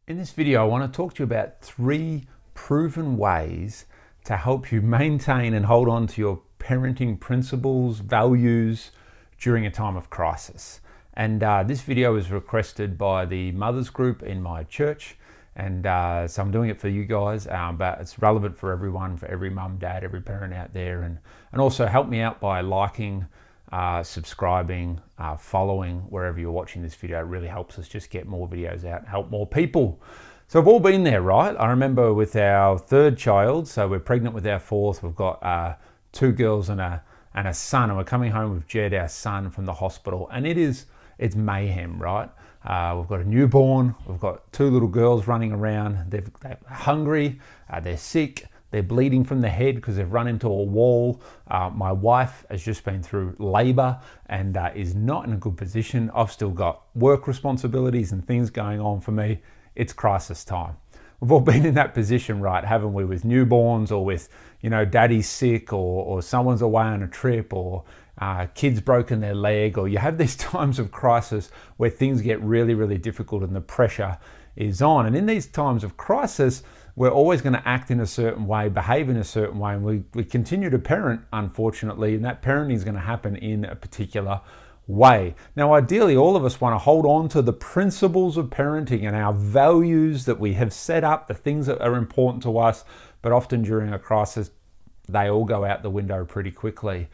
In this video, I want to talk to you about 3 proven ways to help you maintain and hold on to your parenting principles, values during a time of crisis. And this video was requested by the mothers group in my church. And so I'm doing it for you guys, but it's relevant for everyone, for every mum, dad, every parent out there. And also help me out by liking, subscribing, following wherever you're watching this video. It really helps us just get more videos out, help more people. So we've all been there, right? I remember with our 3rd child, so we're pregnant with our 4th, we've got 2 girls and a son, and we're coming home with Jed, our son, from the hospital, and it's mayhem, right? We've got a newborn, we've got 2 little girls running around, they're hungry, they're sick, they're bleeding from the head because they've run into a wall. My wife has just been through labour and is not in a good position. I've still got work responsibilities and things going on for me. It's crisis time. We've all been in that position, right, haven't we, with newborns or with, daddy's sick or someone's away on a trip or kids broken their leg, or you have these times of crisis where things get really, really difficult and the pressure is on. And in these times of crisis, we're always going to act in a certain way, behave in a certain way, and we continue to parent, unfortunately, and that parenting is going to happen in a particular way. Now, ideally, all of us want to hold on to the principles of parenting and our values that we have set up, the things that are important to us, but often during a crisis, they all go out the window pretty quickly.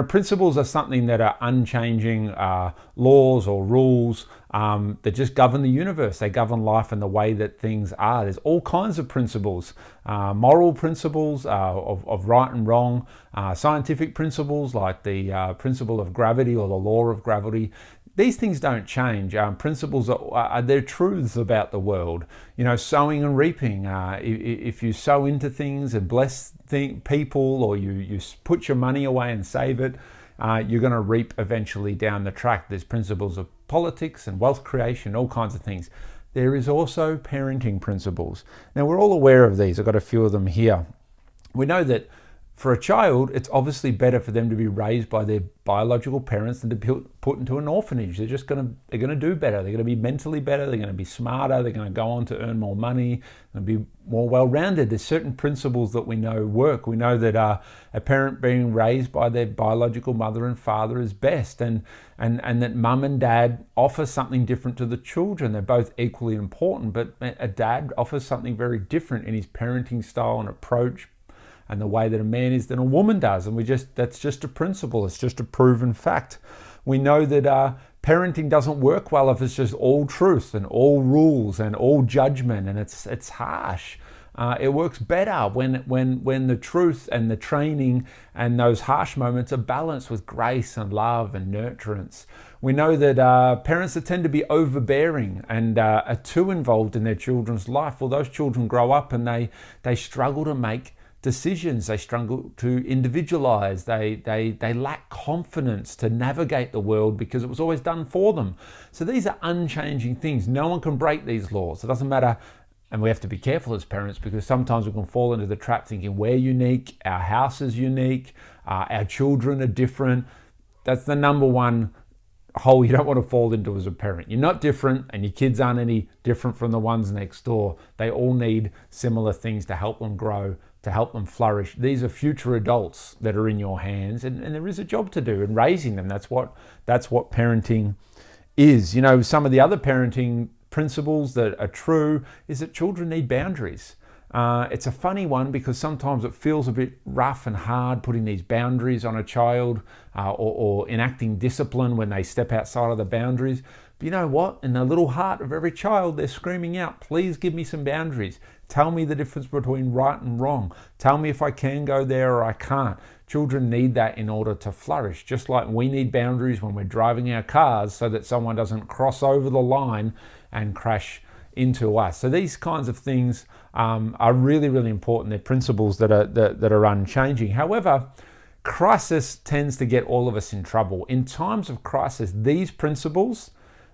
Principles are something that are unchanging laws or rules that just govern the universe. They govern life and the way that things are. There's all kinds of principles, moral principles of right and wrong, scientific principles like the principle of gravity or the law of gravity. These things don't change. Principles are they're truths about the world. Sowing and reaping. If you sow into things and bless people, or you put your money away and save it, you're going to reap eventually down the track. There's principles of politics and wealth creation, all kinds of things. There is also parenting principles. Now, we're all aware of these. I've got a few of them here. We know that for a child, it's obviously better for them to be raised by their biological parents than to be put into an orphanage. They're going to do better. They're going to be mentally better. They're going to be smarter. They're going to go on to earn more money and be more well-rounded. There's certain principles that we know work. We know that a parent being raised by their biological mother and father is best, and that mum and dad offer something different to the children. They're both equally important, but a dad offers something very different in his parenting style and approach and the way that a man is than a woman does. And that's just a principle. It's just a proven fact. We know that parenting doesn't work well if it's just all truth and all rules and all judgment, and it's harsh. It works better when the truth and the training and those harsh moments are balanced with grace and love and nurturance. We know that parents that tend to be overbearing and are too involved in their children's life, well, those children grow up and they struggle to make decisions. They struggle to individualize. They lack confidence to navigate the world because it was always done for them. So these are unchanging things. No one can break these laws. It doesn't matter. And we have to be careful as parents, because sometimes we can fall into the trap thinking we're unique, our house is unique, our children are different. That's the number one hole you don't want to fall into as a parent. You're not different, and your kids aren't any different from the ones next door. They all need similar things to help them grow, to help them flourish. These are future adults that are in your hands, and there is a job to do in raising them. That's what parenting is. Some of the other parenting principles that are true is that children need boundaries. It's a funny one because sometimes it feels a bit rough and hard putting these boundaries on a child or enacting discipline when they step outside of the boundaries. But you know what? In the little heart of every child, they're screaming out, please give me some boundaries. Tell me the difference between right and wrong. Tell me if I can go there or I can't. Children need that in order to flourish, just like we need boundaries when we're driving our cars so that someone doesn't cross over the line and crash into us. So these kinds of things are really, really important. They're principles that are unchanging. However, crisis tends to get all of us in trouble. In times of crisis, these principles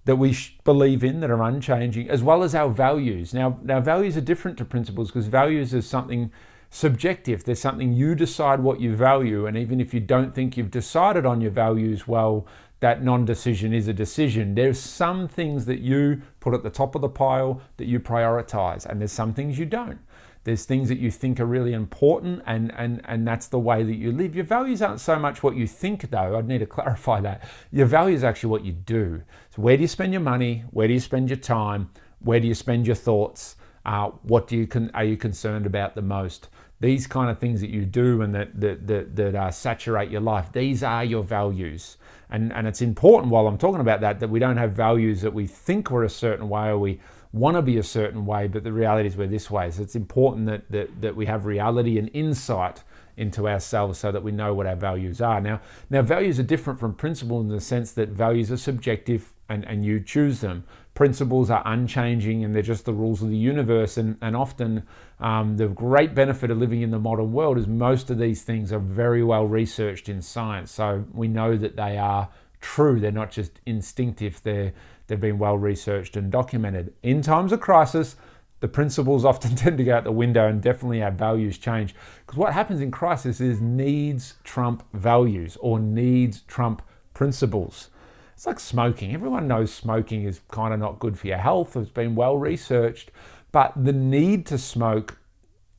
that we believe in that are unchanging, as well as our values. Now values are different to principles because values is something subjective. There's something you decide what you value, and even if you don't think you've decided on your values, well, that non-decision is a decision. There's some things that you put at the top of the pile that you prioritize, and there's some things you don't. There's things that you think are really important, and that's the way that you live. Your values aren't so much what you think, though. I'd need to clarify that. Your values are actually what you do. So where do you spend your money? Where do you spend your time? Where do you spend your thoughts? What are you concerned about the most? These kind of things that you do and that saturate your life, these are your values. And it's important while I'm talking about that we don't have values that we think we're a certain way or we want to be a certain way, but the reality is we're this way. So it's important that we have reality and insight into ourselves so that we know what our values are. Now values are different from principles in the sense that values are subjective and you choose them. Principles are unchanging and they're just the rules of the universe. And often the great benefit of living in the modern world is most of these things are very well researched in science. So we know that they are true. They're not just instinctive. They've been well researched and documented. In times of crisis, the principles often tend to go out the window and definitely our values change. Because what happens in crisis is needs trump values or needs trump principles. It's like smoking. Everyone knows smoking is kind of not good for your health. It's been well researched. But the need to smoke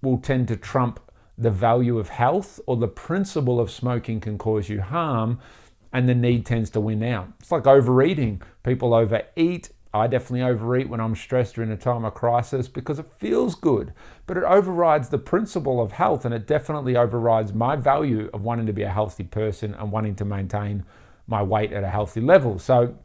will tend to trump the value of health, or the principle of smoking can cause you harm, and the need tends to win out. It's like overeating. People overeat. I definitely overeat when I'm stressed or in a time of crisis because it feels good, but it overrides the principle of health, and it definitely overrides my value of wanting to be a healthy person and wanting to maintain my weight at a healthy level. So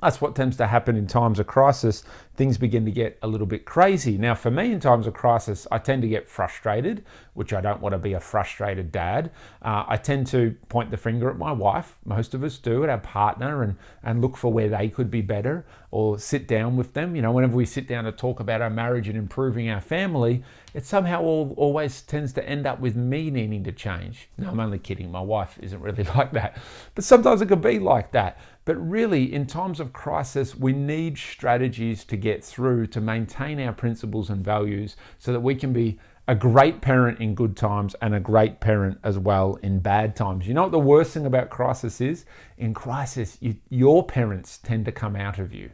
that's what tends to happen in times of crisis. Things begin to get a little bit crazy. Now, for me, in times of crisis, I tend to get frustrated, which I don't want to be a frustrated dad. I tend to point the finger at my wife. Most of us do, at our partner, and look for where they could be better, or sit down with them. You know, whenever we sit down to talk about our marriage and improving our family, it somehow always tends to end up with me needing to change. No, I'm only kidding. My wife isn't really like that. But sometimes it could be like that. But really, in times of crisis, we need strategies to get through to maintain our principles and values so that we can be a great parent in good times and a great parent as well in bad times. You know what the worst thing about crisis is? In crisis, your parents tend to come out of you.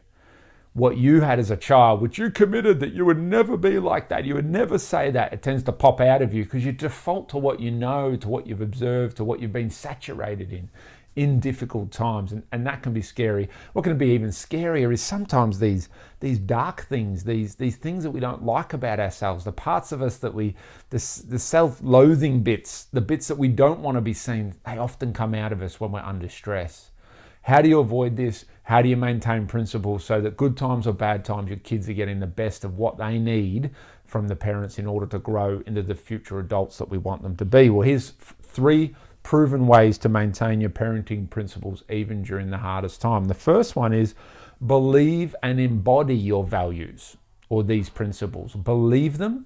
What you had as a child, which you committed that you would never be like that, you would never say that, it tends to pop out of you because you default to what you know, to what you've observed, to what you've been saturated in difficult times, and that can be scary. What can be even scarier is sometimes these dark things, these things that we don't like about ourselves, the parts of us that the self-loathing bits, the bits that we don't want to be seen, they often come out of us when we're under stress. How do you avoid this? How do you maintain principles so that good times or bad times, your kids are getting the best of what they need from the parents in order to grow into the future adults that we want them to be? Well, here's 3 proven ways to maintain your parenting principles even during the hardest time. The first one is believe and embody your values or these principles. Believe them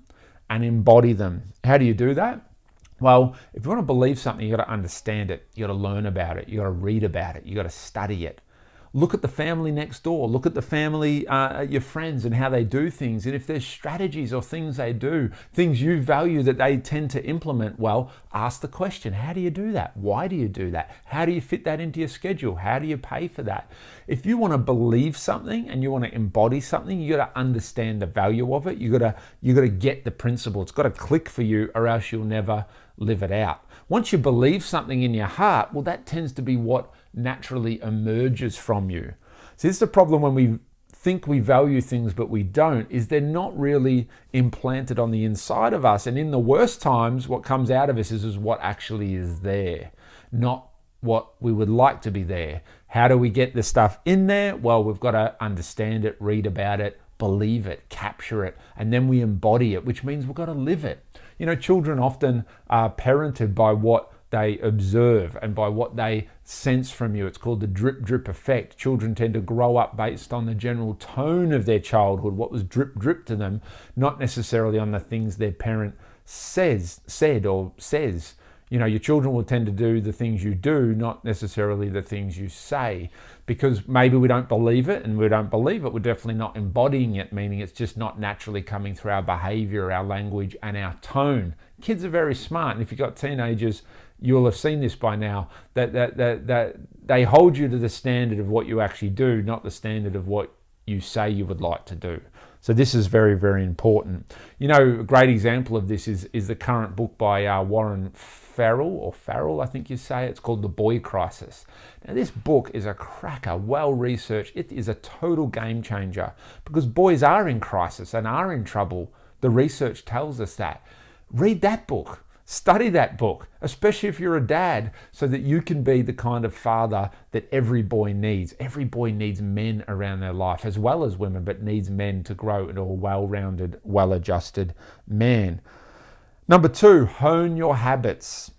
and embody them. How do you do that? Well, if you want to believe something, you got to understand it. You got to learn about it. You got to read about it. You got to study it. Look at the family next door. Look at the family, your friends, and how they do things. And if there's strategies or things they do, things you value that they tend to implement, well, ask the question, how do you do that? Why do you do that? How do you fit that into your schedule? How do you pay for that? If you want to believe something and you want to embody something, you got to understand the value of it. You got to get the principle. It's got to click for you, or else you'll never live it out. Once you believe something in your heart, well, that tends to be what naturally emerges from you. So this is the problem when we think we value things but we don't, is they're not really implanted on the inside of us. And in the worst times, what comes out of us is what actually is there, not what we would like to be there. How do we get the stuff in there? Well, we've got to understand it, read about it, believe it, capture it, and then we embody it, which means we've got to live it. You know, children often are parented by what they observe and by what they sense from you. It's called the drip effect. Children tend to grow up based on the general tone of their childhood, what was drip to them, not necessarily on the things their parent said or says. Your children will tend to do the things you do, not necessarily the things you say, because maybe we don't believe it, and we don't believe it, we're definitely not embodying it, meaning it's just not naturally coming through our behavior, our language, and our tone. Kids are very smart, and if you've got teenagers, you'll have seen this by now, that they hold you to the standard of what you actually do, not the standard of what you say you would like to do. So this is very, very important. A great example of this is the current book by Warren Farrell, I think you say. It's called The Boy Crisis. Now this book is a cracker, well researched. It is a total game changer because boys are in crisis and are in trouble. The research tells us that. Read that book. Study that book, especially if you're a dad, so that you can be the kind of father that every boy needs. Every boy needs men around their life, as well as women, but needs men to grow into a well-rounded, well-adjusted man. Number 2, hone your habits.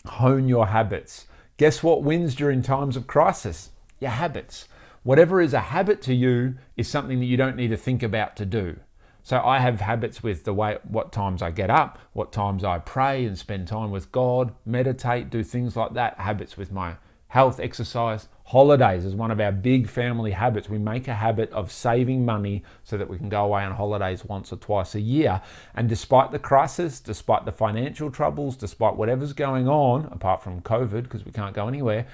Hone your habits. Guess what wins during times of crisis? Your habits. Whatever is a habit to you is something that you don't need to think about to do. So I have habits with what times I get up, what times I pray and spend time with God, meditate, do things like that. Habits with my health, exercise. Holidays is one of our big family habits. We make a habit of saving money so that we can go away on holidays once or twice a year. And despite the crisis, despite the financial troubles, despite whatever's going on, apart from COVID, because we can't go anywhere,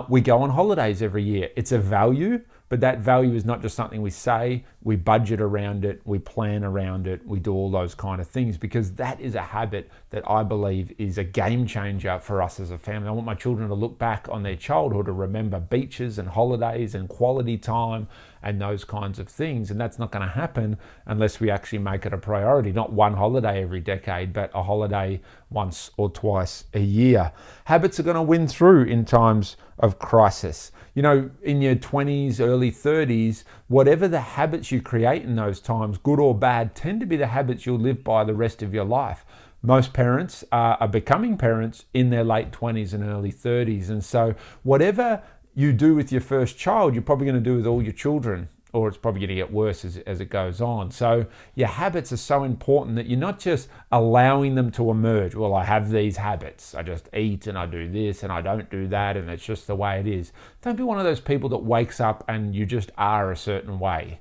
we go on holidays every year. It's a value. But that value is not just something we say, we budget around it, we plan around it, we do all those kind of things, because that is a habit that I believe is a game changer for us as a family. I want my children to look back on their childhood and remember beaches and holidays and quality time and those kinds of things. And that's not going to happen unless we actually make it a priority, not one holiday every decade, but a holiday once or twice a year. Habits are going to win through in times of crisis. In your 20s, early 30s, whatever the habits you create in those times, good or bad, tend to be the habits you'll live by the rest of your life. Most parents are becoming parents in their late 20s and early 30s. And so whatever you do with your first child, you're probably going to do with all your children, or it's probably going to get worse as it goes on. So your habits are so important that you're not just allowing them to emerge. Well, I have these habits. I just eat and I do this and I don't do that, and it's just the way it is. Don't be one of those people that wakes up and you just are a certain way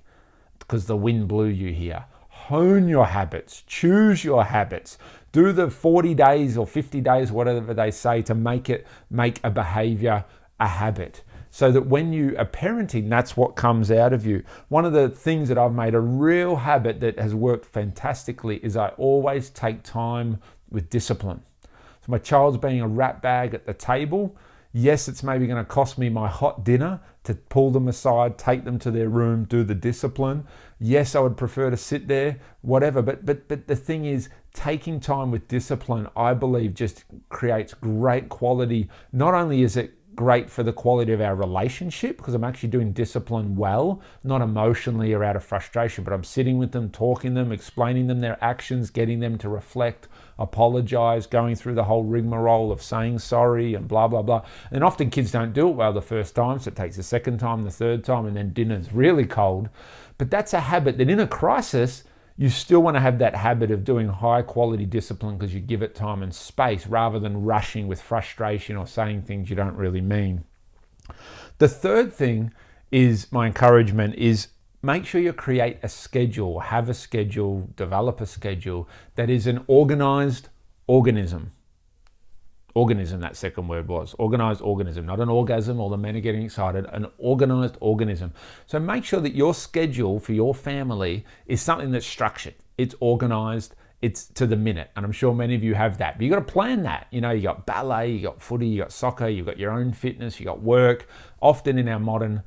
because the wind blew you here. Hone your habits. Choose your habits. Do the 40 days or 50 days, whatever they say, to make a behavior a habit, so that when you are parenting, that's what comes out of you. One of the things that I've made a real habit that has worked fantastically is I always take time with discipline. So my child's being a rat bag at the table. Yes, it's maybe going to cost me my hot dinner to pull them aside, take them to their room, do the discipline. Yes, I would prefer to sit there, whatever. But the thing is, taking time with discipline, I believe, just creates great quality. Not only is it great for the quality of our relationship, because I'm actually doing discipline well, not emotionally or out of frustration, but I'm sitting with them, talking them, explaining them their actions, getting them to reflect, apologize, going through the whole rigmarole of saying sorry and blah, blah, blah. And often kids don't do it well the first time, so it takes the second time, the third time, and then dinner's really cold. But that's a habit that in a crisis, you still want to have that habit of doing high quality discipline because you give it time and space rather than rushing with frustration or saying things you don't really mean. The third thing is my encouragement is make sure you create a schedule, have a schedule, develop a schedule that is an organized organism. Organism, that second word was. Organized organism, not an orgasm, all the men are getting excited, an organized organism. So make sure that your schedule for your family is something that's structured. It's organized, it's to the minute. And I'm sure many of you have that. But you've got to plan that. You got ballet, you got footy, you got soccer, you've got your own fitness, you got work. Often in our modern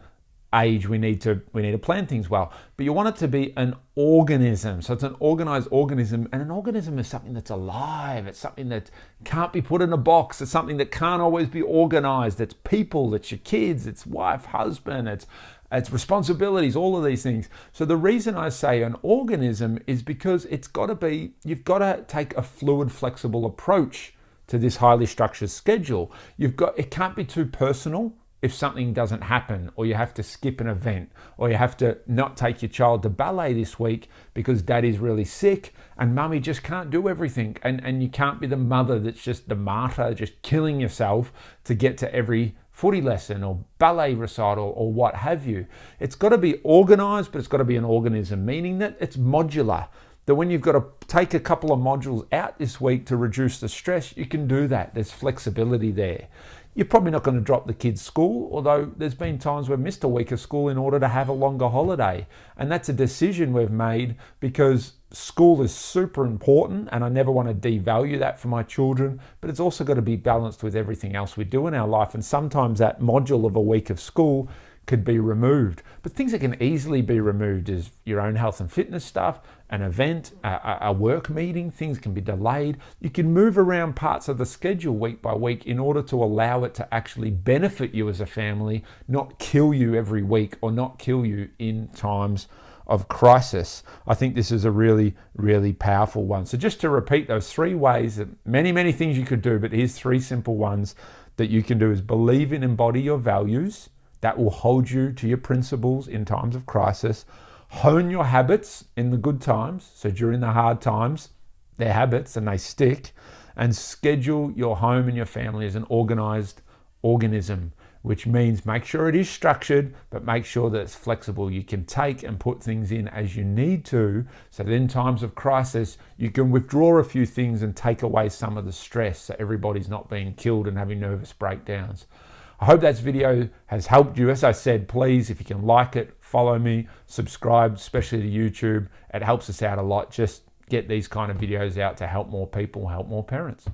age, we need to plan things well, but you want it to be an organism. So it's an organized organism, and an organism is something that's alive. It's something that can't be put in a box. It's something that can't always be organized. It's people, it's your kids, it's wife, husband, it's responsibilities, all of these things. So the reason I say an organism is because you've got to take a fluid, flexible approach to this highly structured schedule. It can't be too personal. if something doesn't happen, or you have to skip an event, or you have to not take your child to ballet this week because daddy's really sick and mummy just can't do everything. And you can't be the mother that's just the martyr, just killing yourself to get to every footy lesson or ballet recital or what have you. It's got to be organized, but it's got to be an organism, meaning that it's modular. That when you've got to take a couple of modules out this week to reduce the stress, you can do that. There's flexibility there. You're probably not going to drop the kids' school, although there's been times we've missed a week of school in order to have a longer holiday. And that's a decision we've made because school is super important and I never want to devalue that for my children, but it's also got to be balanced with everything else we do in our life. And sometimes that module of a week of school could be removed. But things that can easily be removed is your own health and fitness stuff, an event, a work meeting. Things can be delayed. You can move around parts of the schedule week by week in order to allow it to actually benefit you as a family, not kill you every week or not kill you in times of crisis. I think this is a really, really powerful one. So just to repeat those 3 ways, that many things you could do, but here's 3 simple ones that you can do is believe and embody your values. That will hold you to your principles in times of crisis. Hone your habits in the good times. So during the hard times, they're habits and they stick. And schedule your home and your family as an organized organism, which means make sure it is structured, but make sure that it's flexible. You can take and put things in as you need to, so that in times of crisis, you can withdraw a few things and take away some of the stress so everybody's not being killed and having nervous breakdowns. I hope that video has helped you. As I said, please, if you can like it, follow me, subscribe, especially to YouTube. It helps us out a lot. Just get these kind of videos out to help more people, help more parents.